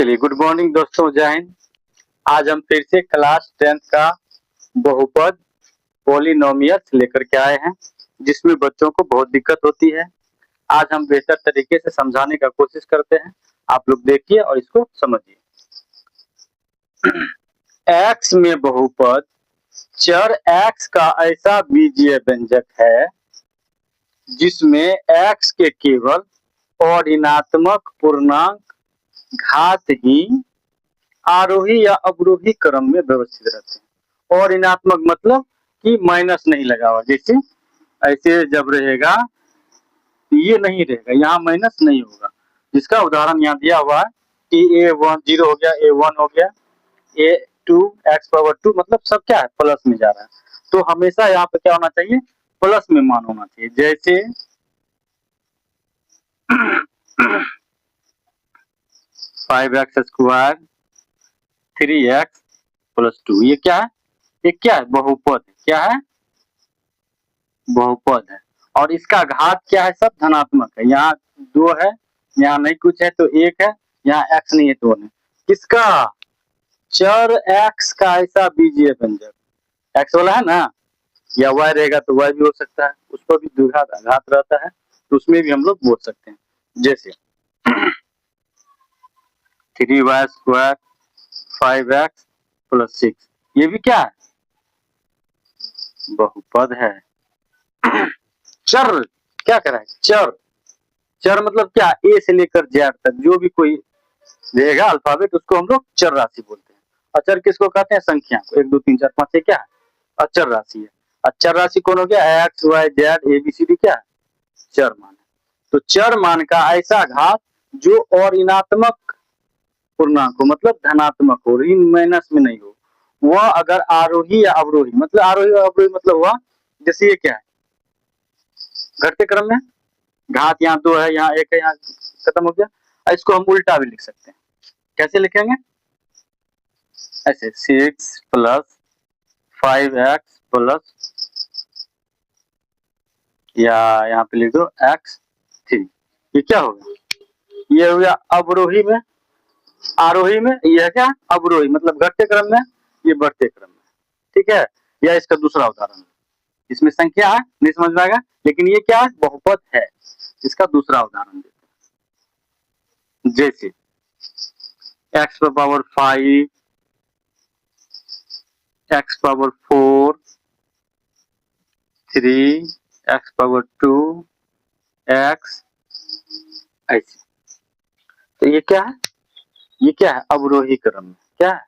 चलिए, good morning दोस्तों, जय हिंद। आज हम फिर से क्लास 10th का बहुपद पॉलिनोमियल्स लेकर के आए हैं, जिसमें बच्चों को बहुत दिक्कत होती है। आज हम बेहतर तरीके से समझाने का कोशिश करते हैं। आप लोग देखिए और इसको समझिए। x में बहुपद चर x का ऐसा बीजीय व्यंजक है जिसमें x के केवल और ऋणात्मक पूर्णांक घातहीन आरोही या अवरोही क्रम में व्यवस्थित रहते हैं। और ऋणात्मक मतलब कि माइनस नहीं लगा हुआ, जैसे ऐसे जब रहेगा ये नहीं रहेगा, यहाँ माइनस नहीं होगा। जिसका उदाहरण यहाँ दिया हुआ है कि a1 0 हो गया, a1 हो गया, a2 x⁻2 मतलब सब क्या है, प्लस में जा रहा है। तो हमेशा यहाँ पे क्या होना चाहिए, प्लस में मान होना चाहिए। जैसे 5x² 3x+2, ये क्या है, ये क्या है, बहुपद है। क्या है, बहुपद है। और इसका घात क्या है, सब धनात्मक है। यहाँ 2 है, यहाँ नहीं कुछ है तो 1 है, यहाँ x नहीं है तो 1 है। किसका, चर x का ऐसा बीजीय व्यंजक, x वाला है ना, या y रहेगा तो y भी हो सकता है, उस पर भी द्विघात आघात रहता है, तो उसमें भी हम लोग बोल सकते हैं। जैसे 3y² 5x+6, ये भी क्या है, बहुपद है। चर क्या कर रहा है, चर, चर मतलब क्या, ए से लेकर जेड तक जो भी कोई रहेगा अल्फाबेट, उसको हम लोग चर राशि बोलते हैं। अचर किसको कहते हैं, संख्या को। 1 2 3 4 5 6 क्या है, अचर राशि है। अचर राशि कौन हो गया, X Y Z A B C D, क्या है, चर मान है। तो चर मान का ऐसा घात जो और ऋणात्मक पूर्णांक हो, मतलब धनात्मक हो, ऋण माइनस में नहीं हो, वह अगर आरोही या अवरोही, मतलब आरोही और अवरोही मतलब हुआ, जैसे ये क्या है, घटते क्रम में, घात यहाँ 2 है, यहाँ 1 है, यहाँ खत्म हो गया। इसको हम उल्टा भी लिख सकते हैं। कैसे लिखेंगे, ऐसे 6 + 5x+, या यहाँ पे लिख दो x3, ये क्या होगा, ये हो गया अवरोही में। आरोही में ये है क्या, अवरोही मतलब घटते क्रम में, ये बढ़ते क्रम में। ठीक है, यह इसका दूसरा उदाहरण। इसमें संख्या है, नहीं समझ में आएगा, लेकिन ये क्या है, बहुपद है। इसका दूसरा उदाहरण देते हैं। जैसे x⁻5 x⁻4 3x⁻2 x, ऐसे। तो ये क्या है, ये क्या है, अवरोही क्रम में। क्या है,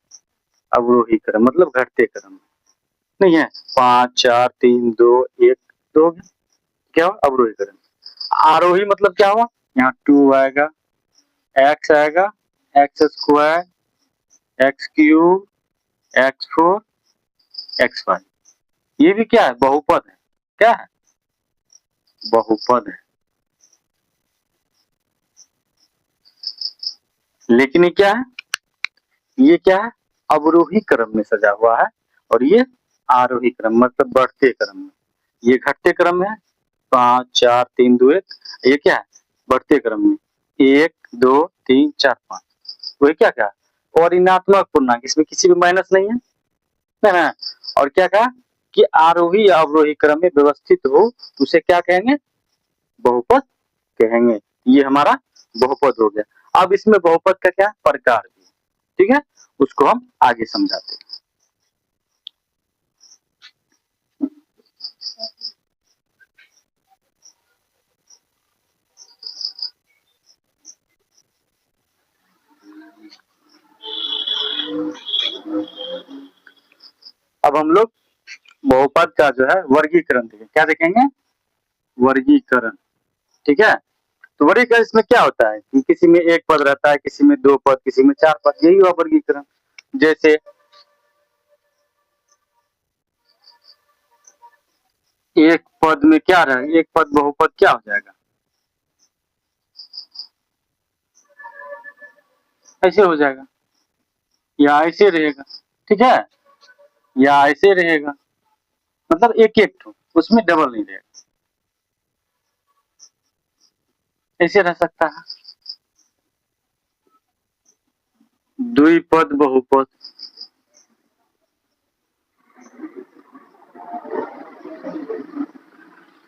अवरोही क्रम मतलब घटते क्रम में नहीं है। 5 4 3 2 1 2 क्या हुआ, अवरोही क्रम। आरोही मतलब क्या हुआ, यहाँ 2 आएगा, x आएगा, x² x³ x4 x5, ये भी क्या है, बहुपद है। क्या है, बहुपद है। लेकिन ये क्या है, ये क्या है, अवरोही क्रम में सजा हुआ है, और ये आरोही क्रम मतलब बढ़ते क्रम में। ये घटते क्रम में है, 5 4 3 2 1, ये क्या है, बढ़ते क्रम में 1 2 3 4 5, वही क्या कहा, और ऋणात्मक पूर्णांक, इसमें किसी भी माइनस नहीं है ना। और क्या कहा कि आरोही या अवरोही क्रम में व्यवस्थित हो, उसे क्या कहेंगे, बहुपद कहेंगे। ये हमारा बहुपद हो गया। अब इसमें बहुपद का क्या प्रकार भी, ठीक है, उसको हम आगे समझाते हैं। अब हम लोग बहुपद का जो है वर्गीकरण देखें। क्या देखेंगे, वर्गीकरण। ठीक है, तो वर्गीकरण इसमें क्या होता है कि किसी में 1 पद रहता है, किसी में 2 पद, किसी में 4 पद, यही हुआ वर्गीकरण। जैसे एक पद में क्या रहे, एक पद बहुपद क्या हो जाएगा, ऐसे हो जाएगा, या ऐसे रहेगा। ठीक है, या ऐसे रहेगा, मतलब एक एक तो उसमें डबल नहीं रहेगा, ऐसे रह सकता है। द्विपद बहुपद,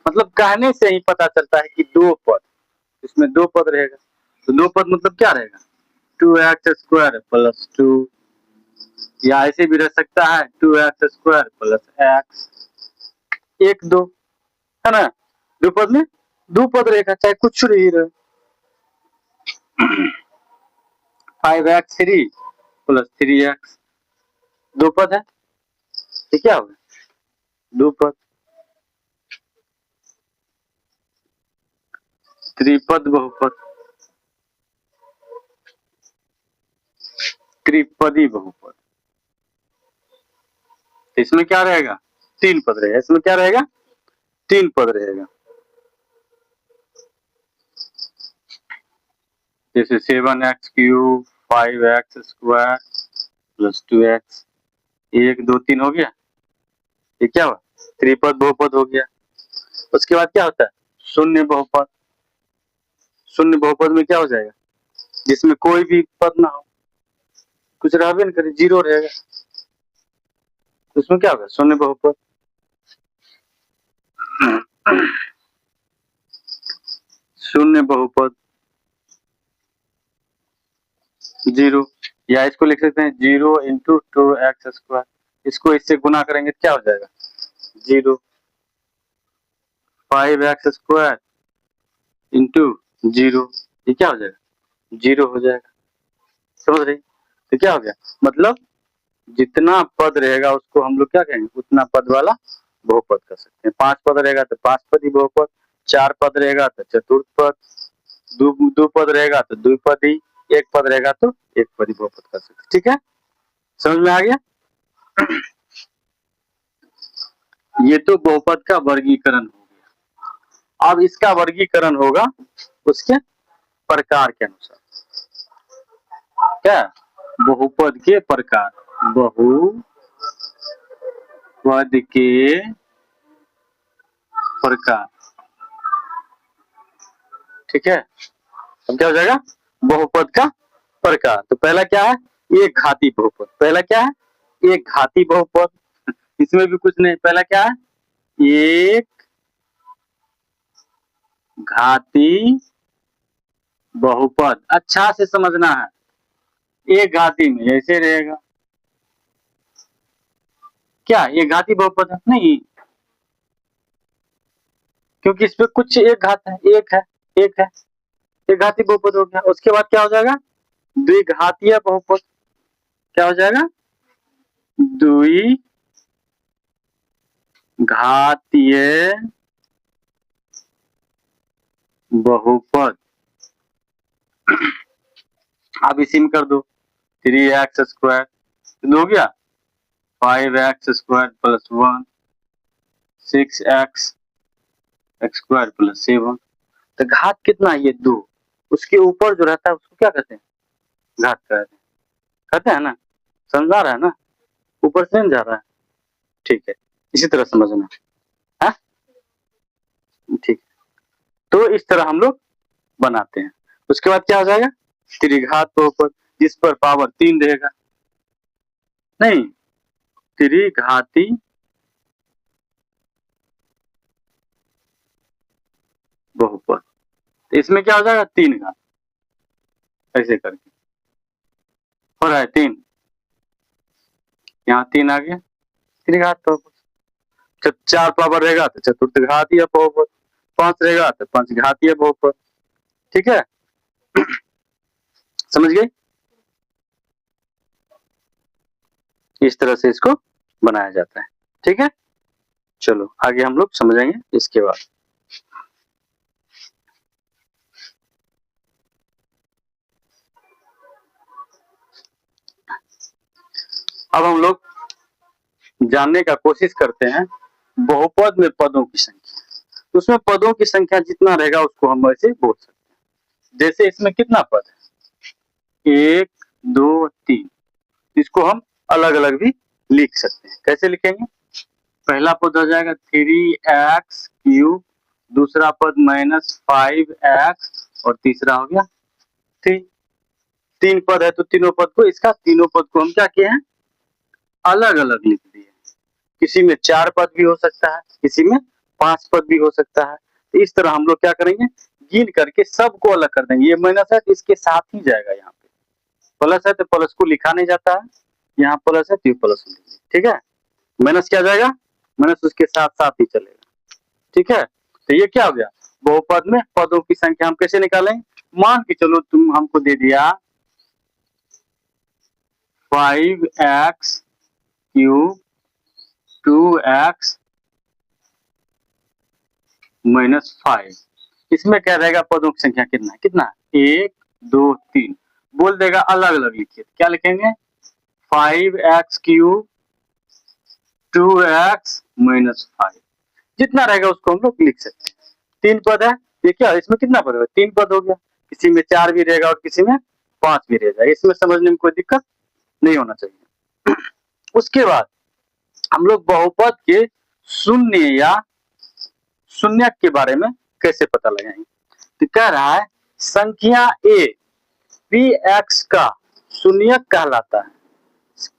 मतलब कहने से ही पता चलता है कि दो पद, इसमें दो पद रहेगा। तो दो पद मतलब क्या रहेगा, 2x² प्लस 2, या ऐसे भी रह सकता है 2x² प्लस x, एक दो, है ना। दो पद में दो पद रहेगा, चाहे कुछ रही रहे। 5x3 प्लस 3x, दो पद है, ये क्या होगा, दो पद। त्रिपद बहुपद, त्रिपदी बहुपद, इसमें क्या रहेगा, तीन पद रहेगा। इसमें क्या रहेगा, तीन पद रहेगा। जैसे 7x³ 5x² प्लस 2x, एक दो तीन हो गया, ये क्या हुआ, त्रिपद बहुपद हो गया। उसके बाद क्या होता है, शून्य बहुपद। शून्य बहुपद में क्या हो जाएगा, जिसमें कोई भी पद ना हो, कुछ रहबे न करे, जीरो रहेगा, उसमें क्या होगा, शून्य बहुपद। शून्य बहुपद जीरो, या इसको लिख सकते हैं 0 इंटू 2x², इसको इससे गुना करेंगे तो क्या हो जाएगा, जीरो। 5x² इंटू जीरो, ये क्या हो जाएगा, जीरो हो जाएगा। समझ रहे, तो क्या हो गया, मतलब जितना पद रहेगा उसको हम लोग क्या कहेंगे, उतना पद वाला बहुपद कर सकते हैं। पांच पद रहेगा तो पांच पदी बहुपद, चार पद रहेगा तो चतुर्थ पद, दो पद रहेगा तो द्विपदी, एक पद रहेगा तो एक पदी बहुपद कर सकते हैं। ठीक है, समझ में आ गया। ये तो बहुपद का वर्गीकरण हो गया। अब इसका वर्गीकरण होगा उसके प्रकार के अनुसार। क्या, बहुपद के प्रकार, बहुपद के प्रकार। ठीक है, अब क्या हो जाएगा, बहुपद का प्रकार। तो पहला क्या है, एक घाती बहुपद। पहला क्या है, एक घाती बहुपद, इसमें भी कुछ नहीं। पहला क्या है, एक घाती बहुपद, अच्छा से समझना है। एक घाती में ऐसे रहेगा, क्या एक घाती बहुपद है, नहीं, क्योंकि इसमें कुछ एक घात है, एक है, एक है, एक घाती बहुपद हो गया। उसके बाद क्या हो जाएगा, द्विघातीय बहुपद। क्या हो जाएगा, द्विघातीय बहुपद। आप इसी में कर दो, 3x² हो गया, 5x² प्लस 1, 6x² प्लस 7। तो घात कितना है, ये दो। उसके ऊपर जो रहता है उसको क्या कहते हैं, घात कहते हैं ना। समझ आ रहा है ना, ऊपर से जा रहा है। ठीक है, इसी तरह समझना है, ठीक है। तो इस तरह हम लोग बनाते हैं। उसके बाद क्या हो जाएगा, त्रिघात बहुपद, जिस पर पावर 3 रहेगा, नहीं, त्रिघाती बहुपद। इसमें क्या हो जाएगा, 3 घात, ऐसे करके हो रहा है 3, यहाँ 3 आ गया, त्रिघात बहुपद। जब 4 पावर रहेगा तो चतुर्थ घातीय बहुपद, 5 रहेगा तो पंचघातीय बहुपद। ठीक है, समझ गए, इस तरह से इसको बनाया जाता है। ठीक है, चलो आगे हम लोग समझेंगे इसके बाद। अब हम लोग जानने का कोशिश करते हैं बहुपद में पदों की संख्या। उसमें पदों की संख्या जितना रहेगा उसको हम ऐसे बोल सकते हैं। जैसे इसमें कितना पद है, 1 2 3, इसको हम अलग अलग भी लिख सकते हैं। कैसे लिखेंगे, पहला पद हो जाएगा 3x³, दूसरा पद -5x, और तीसरा हो गया 3। तीन पद है तो तीनों पद को, इसका तीनों पद को हम क्या किए हैं, अलग अलग लिख दिए। किसी में 4 पद भी हो सकता है, किसी में 5 पद भी हो सकता है। तो इस तरह हम लोग क्या करेंगे, गिन करके सबको अलग कर देंगे। ये माइनस है तो इसके साथ ही जाएगा, यहाँ पे प्लस है तो प्लस को लिखा नहीं जाता है, यहाँ प्लस है तो ये प्लस, ठीक है। माइनस क्या जाएगा, माइनस उसके साथ साथ ही चलेगा, ठीक है। तो ये क्या हो गया, बहुपद में पदों की संख्या हम कैसे निकालें, मान के चलो तुम हमको दे दिया 5x क्यूब 2x माइनस 5, इसमें क्या रहेगा, पदों की संख्या कितना है, कितना 1 2 3, बोल देगा अलग अलग लिखिए, क्या लिखेंगे 5x क्यूब 2x माइनस 5, जितना रहेगा उसको हम लोग लिख सकते हैं। 3 पद है, ये क्या, इसमें कितना पद होगा, 3 पद हो गया, किसी में 4 भी रहेगा और किसी में 5 भी रह जाएगा, इसमें समझने में कोई दिक्कत नहीं होना चाहिए। उसके बाद हम लोग बहुपद के शून्य या शून्यक के बारे में कैसे पता लगाएंगे, तो कह रहा है संख्या a p x का शून्यक कहलाता है।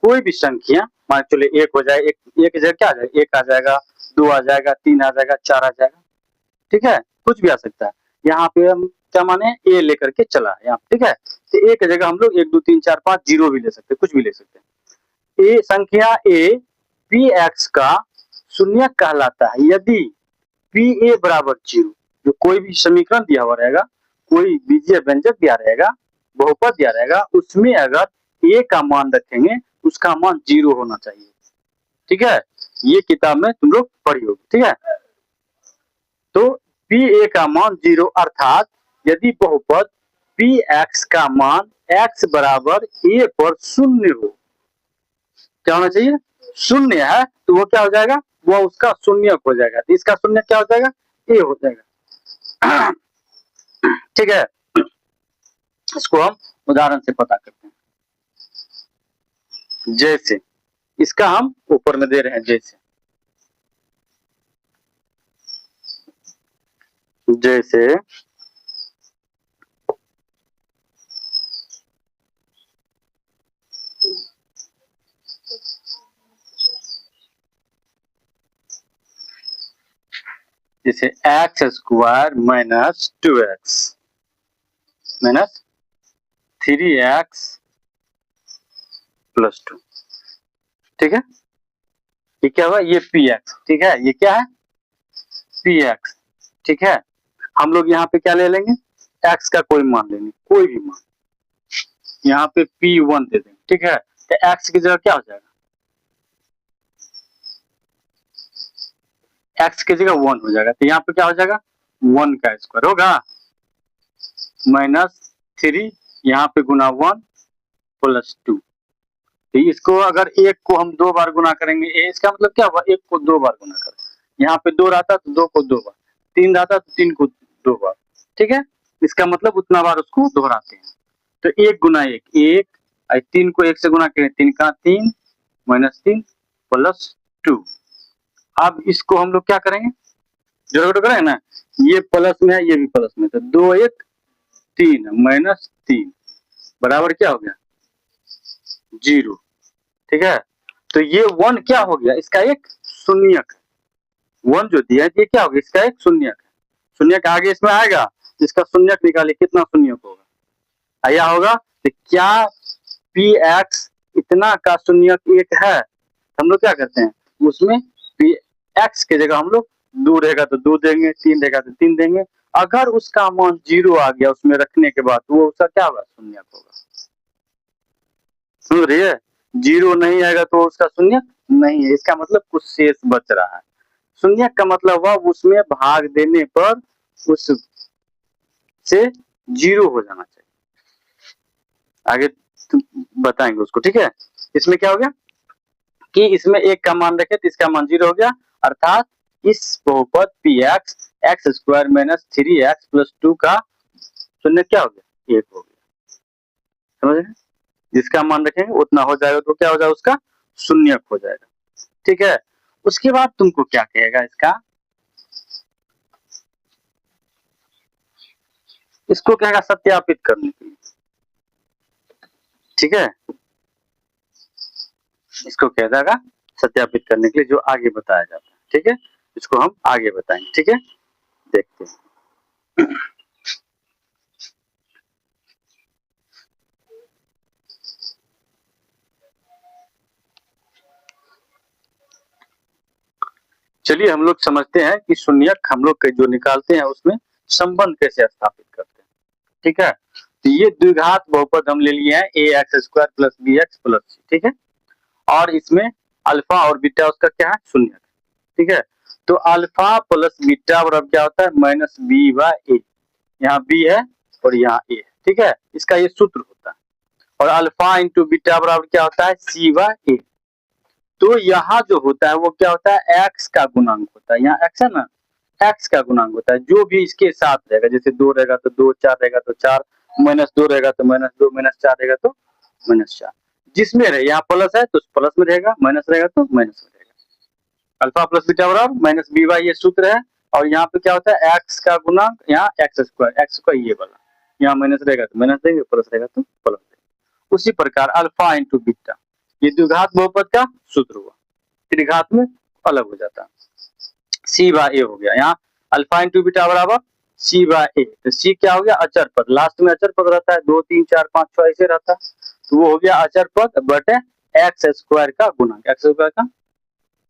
कोई भी संख्या मान चलिए 1 हो जाए, एक जगह क्या आ जाएगा, 1 आ जाएगा, 2 आ जाएगा, 3 आ जाएगा, 4 आ जाएगा, ठीक है, कुछ भी आ सकता है। यहाँ पे हम क्या माने, a लेकर के चला है यहाँ, ठीक है। तो एक जगह हम लोग 1 2 3 4 5 जीरो भी ले सकते हैं, कुछ भी ले सकते हैं। ए संख्या a p x का शून्यक कहलाता है यदि पी ए बराबर 0, जो कोई भी समीकरण दिया हुआ रहेगा, कोई बीजीय व्यंजक दिया रहेगा, बहुपद दिया रहेगा, उसमें अगर ए का मान रखेंगे उसका मान 0 होना चाहिए, ठीक है। ये किताब में तुम लोग पढ़ी होगी, ठीक है। तो पी ए का मान 0 अर्थात यदि बहुपद पी एक्स का मान एक्स बराबर ए पर शून्य हो, क्या होना चाहिए, शून्य है तो वो क्या हो जाएगा, वो उसका शून्यक हो जाएगा, तो इसका शून्य क्या हो जाएगा, ए हो जाएगा, ठीक है। इसको हम उदाहरण से पता करते हैं, जैसे इसका हम ऊपर में दे रहे हैं, जैसे जैसे जैसे x square minus 2x minus 3x plus 2, ठीक है। ये क्या हुआ, ये पी एक्स, ठीक है, ये क्या है पी एक्स, ठीक है। हम लोग यहाँ पे क्या ले लेंगे, एक्स का कोई मान लेंगे, कोई भी मान, यहाँ पे P1 दे देंगे, ठीक है। तो एक्स की जगह क्या हो जाएगा, एक्स की जगह 1 हो जाएगा, तो यहाँ पे क्या हो जाएगा 1 का स्क्वायर होगा माइनस 3, यहाँ पे गुना 1 प्लस 2। तो इसको अगर एक को हम 2 बार गुना करेंगे, इसका मतलब क्या हुआ, एक को 2 बार गुना करें, यहाँ पे 2 रहता तो 2 को 2 बार, 3 रहता तो 3 को 2 बार, ठीक है। इसका मतलब उतना बार उसको दोहराते हैं। तो 1 गुना 1 1, 3 को 1 से गुना करें, 3 का 3 माइनस 3 प्लस 2। अब इसको हम लोग क्या करेंगे, जोड़ घटाव करेंगे ना, ये प्लस में है ये भी प्लस में, तो 2 1 3 माइनस 3 बराबर क्या हो गया 0, ठीक है। तो ये 1 क्या हो गया, इसका एक शून्यक है, 1 जो दिया है ये क्या होगा, इसका एक शून्यक है। शून्यक आगे इसमें आएगा, इसका शून्यक निकालिए कितना शून्यक होगा, आया होगा। तो क्या पी एक्स इतना का शून्यक 1 है, हम लोग क्या करते हैं उसमें पी एक्स की जगह हम लोग 2 रहेगा तो 2 देंगे, 3 रहेगा तो 3 देंगे। अगर उसका मान 0 आ गया उसमें रखने के बाद, वो उसका क्या होगा, शून्यक होगा। सुन रही है, 0 नहीं आएगा तो उसका शून्यक नहीं है, इसका मतलब कुछ शेष बच रहा है। शून्यक का मतलब हुआ उसमें भाग देने पर उस से 0 हो जाना चाहिए। आगे बताएंगे उसको, ठीक है। इसमें क्या हो गया कि इसमें 1 का मान रखे तो इसका मान 0 हो गया, अर्थात इस बहुपद P x x square minus 3x plus 2 का शून्य क्या हो गया 1 हो गया, समझ रहे, जिसका मान रखेंगे उतना हो जाएगा तो क्या हो जाएगा, उसका शून्यक हो जाएगा, ठीक है। उसके बाद तुमको क्या कहेगा, इसको कहेगा सत्यापित करने के लिए। ठीक है, इसको कह जाएगा सत्यापित करने के लिए जो आगे बताया जाता है। ठीक है, इसको हम आगे बताएंगे। ठीक है, देखते हैं। चलिए हम लोग समझते हैं कि शून्यक हम लोग जो निकालते हैं उसमें संबंध कैसे स्थापित करते हैं। ठीक है, तो ये द्विघात बहुपद हम ले लिए हैं a x square plus b x plus c. ठीक है, और इसमें अल्फा और बीटा उसका क्या है, शून्य। ठीक है, तो अल्फा प्लस बीटा बराबर क्या होता है, माइनस बी बाय ए। यहाँ बी है और यहाँ ए है। ठीक है, इसका ये सूत्र होता है। और अल्फा इंटू बीटा बराबर क्या होता है, सी बाय ए। तो यहाँ जो होता है वो क्या होता है, एक्स का गुणांक होता है। यहाँ एक्स है ना, एक्स का गुणांक होता है जो भी इसके साथ रहेगा। जैसे 2 रहेगा तो 2, 4 रहेगा तो 4, -2 रहेगा तो -2, -4 रहेगा तो -4। जिसमें रहे, यहाँ प्लस है तो प्लस में रहेगा, माइनस रहेगा तो माइनस में रहेगा। अल्फा प्लस बीटा बराबर माइनस बी बाई, ये सूत्र है। और यहाँ पे क्या होता है, एक्स का गुणांक, यहाँ एक्स स्क्वायर, एक्स का ये वाला, यहाँ माइनस रहेगा तो माइनस देंगे, प्लस रहेगा तो प्लस देंगे। उसी प्रकार अल्फा इंटू बीटा, ये द्विघात बहुपद का सूत्र हुआ, त्रिघात में अलग हो जाता है। सी बाय ए हो गया, यहाँ अल्फा इंटू बीटा बराबर सी बाय ए। तो सी क्या हो गया, अचर पद, लास्ट में अचर पद रहता है, 2, 3, 4, 5, 6 ऐसे रहता है, तो वो हो गया अचर पद बटे एक्स स्क्वायर का गुणांक। एक्स स्क्वायर का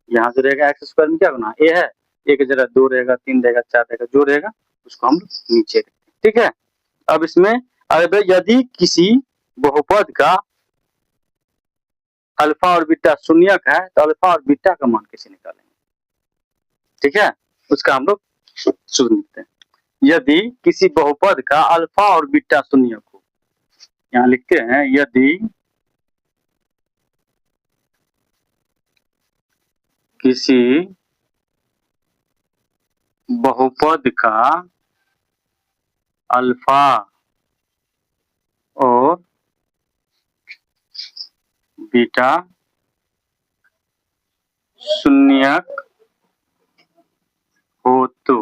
यहाँ जो रहेगा, एक्स स्क्वायर में क्या गुना ए है, एक जगह 2 रहेगा, 3 रहेगा, 4 रहेगा, जो रहेगा उसको हम नीचे रखेंगे। ठीक है, अब इसमें अब यदि किसी बहुपद का अल्फा और बीटा शून्यक है तो अल्फा और बीटा का मान कैसे निकालेंगे। ठीक है, उसका हम लोग सूत्र लिखते हैं। यदि किसी बहुपद का अल्फा और बीटा शून्यक हो, यहाँ लिखते हैं यदि किसी बहुपद का अल्फा और बीटा शून्यक हो तो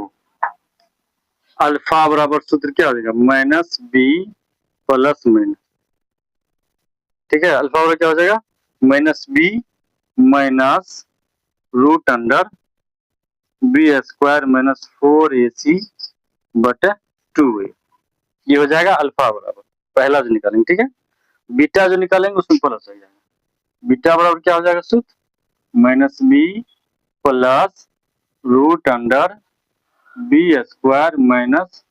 अल्फा बराबर सूत्र क्या हो जाएगा, माइनस बी प्लस माइनस। ठीक है, अल्फा बराबर क्या हो जाएगा, minus B minus root under B square minus 4ac बटे 2a। ये हो जाएगा अल्फा बराबर पहला जो निकालेंगे। ठीक है, बीटा जो निकालेंगे उसमें प्लस हो जाएगा। बीटा बराबर क्या हो जाएगा सूत्र, minus B plus root under B square minus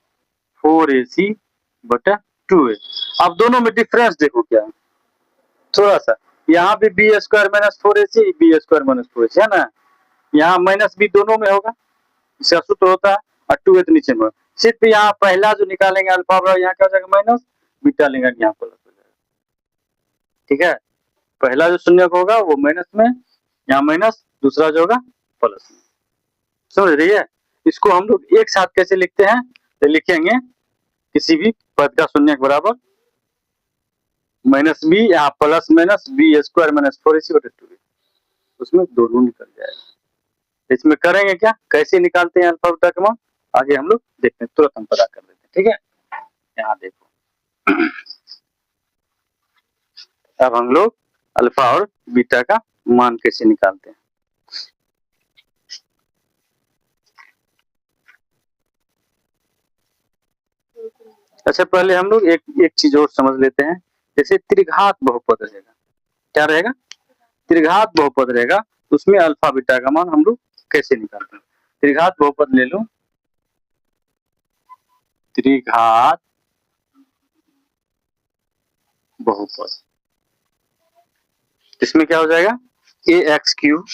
4ac बटा 2a। अब दोनों में डिफरेंस देखो क्या है, थोड़ा सा, यहाँ भी B square minus 4ac, B square minus 4ac है ना, यहाँ माइनस बी दोनों में होगा, इसका सूत्र होता है, और 2a तो नीचे में। सिर्फ यहाँ पहला जो निकालेंगे अल्फा बराबर, यहाँ क्या हो जाएगा माइनस, बीटा लेंगे यहाँ प्लस हो जाएगा। ठीक है, पहला जो शून्य होगा वो माइनस में, यहाँ माइनस, दूसरा जो होगा प्लस में। समझ रही है, इसको हम लोग एक साथ कैसे लिखते हैं, तो लिखेंगे किसी भी पद का शून्य बराबर माइनस बी, यहाँ plus minus B square minus 4ac बटे 2a, उसमें दोनों निकल जाएगा। इसमें करेंगे क्या, कैसे निकालते हैं अल्फा बीटा का मान, आगे हम लोग देखते हैं, तुरंत हम पता कर लेते हैं। ठीक है, यहाँ देखो, अब हम लोग अल्फा और बीटा का मान कैसे निकालते हैं। अच्छा, पहले हम लोग एक चीज और समझ लेते हैं। जैसे त्रिघात बहुपद रहेगा, क्या रहेगा, त्रिघात बहुपद रहेगा, उसमें अल्फा बीटा का मान हम लोग कैसे निकालते हैं। त्रिघात बहुपद ले लो, त्रिघात बहुपद, इसमें क्या हो जाएगा, a x cube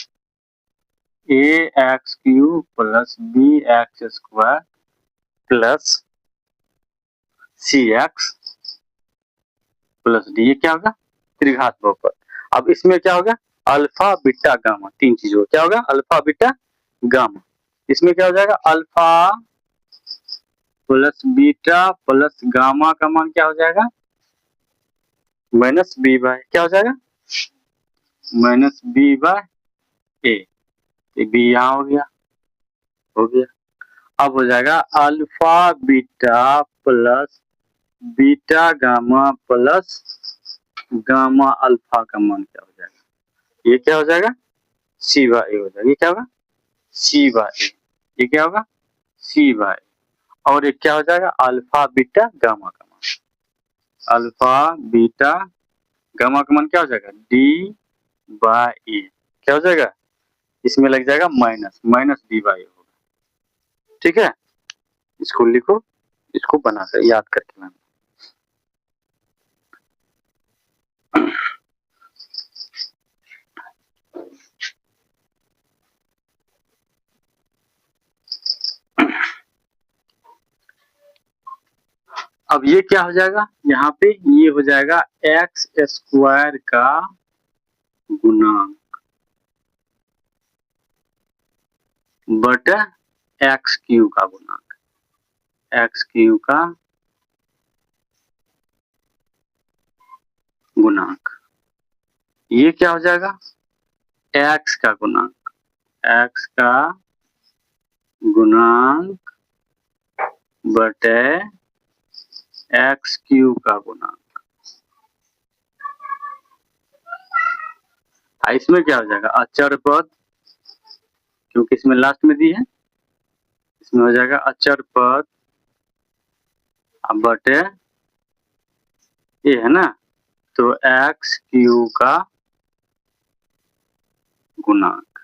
plus b x square plus c x plus d, ये क्या होगा, त्रिघात बहुपद। अब इसमें क्या होगा, अल्फा बीटा गामा, तीन चीज होगा, क्या होगा, अल्फा बीटा गामा। इसमें क्या हो जाएगा, alpha plus beta plus gamma का मान क्या हो जाएगा, माइनस बी बाय, क्या हो जाएगा, माइनस बी बाय ए। बी यहाँ हो गया। अब हो जाएगा alpha beta plus beta gamma plus gamma alpha का मान क्या हो जाएगा? ये क्या हो जाएगा? सी बाय ए हो जाएगा। ये क्या होगा? सी बाय ए। ये क्या होगा? सी बाय ए। और ये क्या हो जाएगा? अल्फा बीटा गामा का मान। अल्फा बीटा गामा का मान क्या हो जाएगा? डी बाय ए। क्या हो जाएगा? इसमें लग जाएगा माइनस, माइनस डी बाय ए होगा। ठीक है, इसको लिखो, इसको बनाकर याद करके लाना। अब ये क्या हो जाएगा? यहाँ पे ये हो जाएगा एक्स स्क्वायर का गुणांक बटा एक्स क्यू का गुणांक। एक्स क्यू का गुणांक, ये क्या हो जाएगा? एक्स का गुणांक, एक्स का गुणांक बटे एक्स क्यू का गुणांक। इसमें क्या हो जाएगा? अचर पद, क्योंकि इसमें लास्ट में दी है, इसमें हो जाएगा अचर पद बटे ये है ना, तो एक्स क्यू का गुणांक।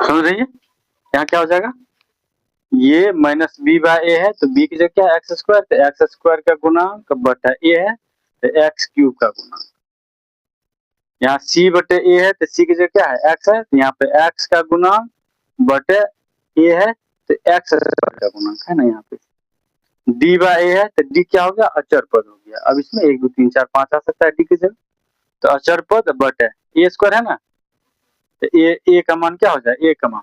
समझ रही है? यहाँ क्या हो जाएगा? ये माइनस बी बाय ए है, तो बी की जगह क्या है? एक्स स्क्वायर, तो एक्स स्क्वायर का गुणांक बटा ए है, तो एक्स क्यूब का गुणांक। यहाँ सी बटे ए है, तो सी की जगह क्या है? एक्स है, तो यहाँ पे एक्स का गुणांक बटे ए है, तो एक्स स्क्वायर का गुणांक है ना। यहाँ पे डी बाय ए है, तो डी क्या हो गया? अचर पद हो गया। अब इसमें 1 2 3 4 5 आ सकता है डी की जगह, तो अचर पद बटे ए स्क्वायर है ना, तो ए का मान क्या हो जाए? ए का मान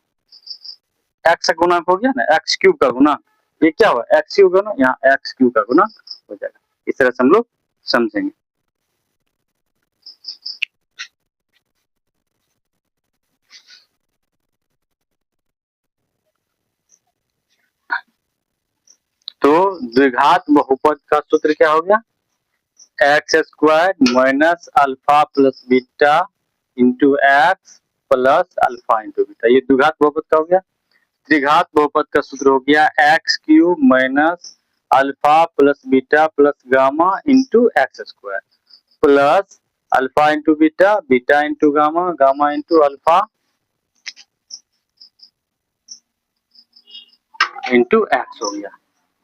एक्स का गुणांक हो गया ना, एक्स क्यूब का गुणांक। ये क्या हुआ? एक्स क्यूब का ना, यहाँ एक्स क्यूब का गुणांक हो जाएगा। इस तरह से हम लोग समझेंगे। तो द्विघात बहुपद का सूत्र क्या हो गया? X square minus alpha plus beta into x plus alpha into beta, ये द्विघात बहुपद का हो गया। त्रिघात बहुपद का सूत्र हो गया x cube minus alpha plus beta plus gamma into x square plus alpha into beta, beta into gamma, gamma into alpha into x हो गया,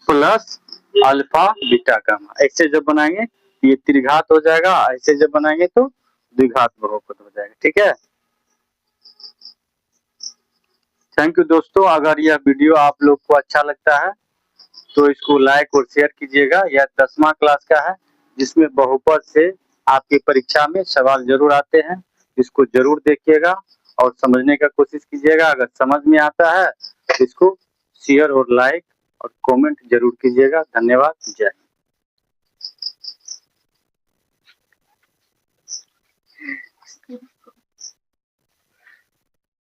प्लस अल्फा बीटा गामा। ऐसे जब बनाएंगे ये त्रिघात हो जाएगा, ऐसे जब बनाएंगे तो द्विघात बहुपद हो जाएगा। ठीक है, थैंक यू दोस्तों। अगर यह वीडियो आप लोग को अच्छा लगता है तो इसको लाइक और शेयर कीजिएगा। यह 10वां क्लास का है, जिसमें बहुपद से आपकी परीक्षा में सवाल जरूर आते हैं। इसको जरूर देखिएगा और समझने का कोशिश कीजिएगा। अगर समझ में आता है तो इसको शेयर और लाइक और कमेंट जरूर कीजिएगा। धन्यवाद, जय हिंद।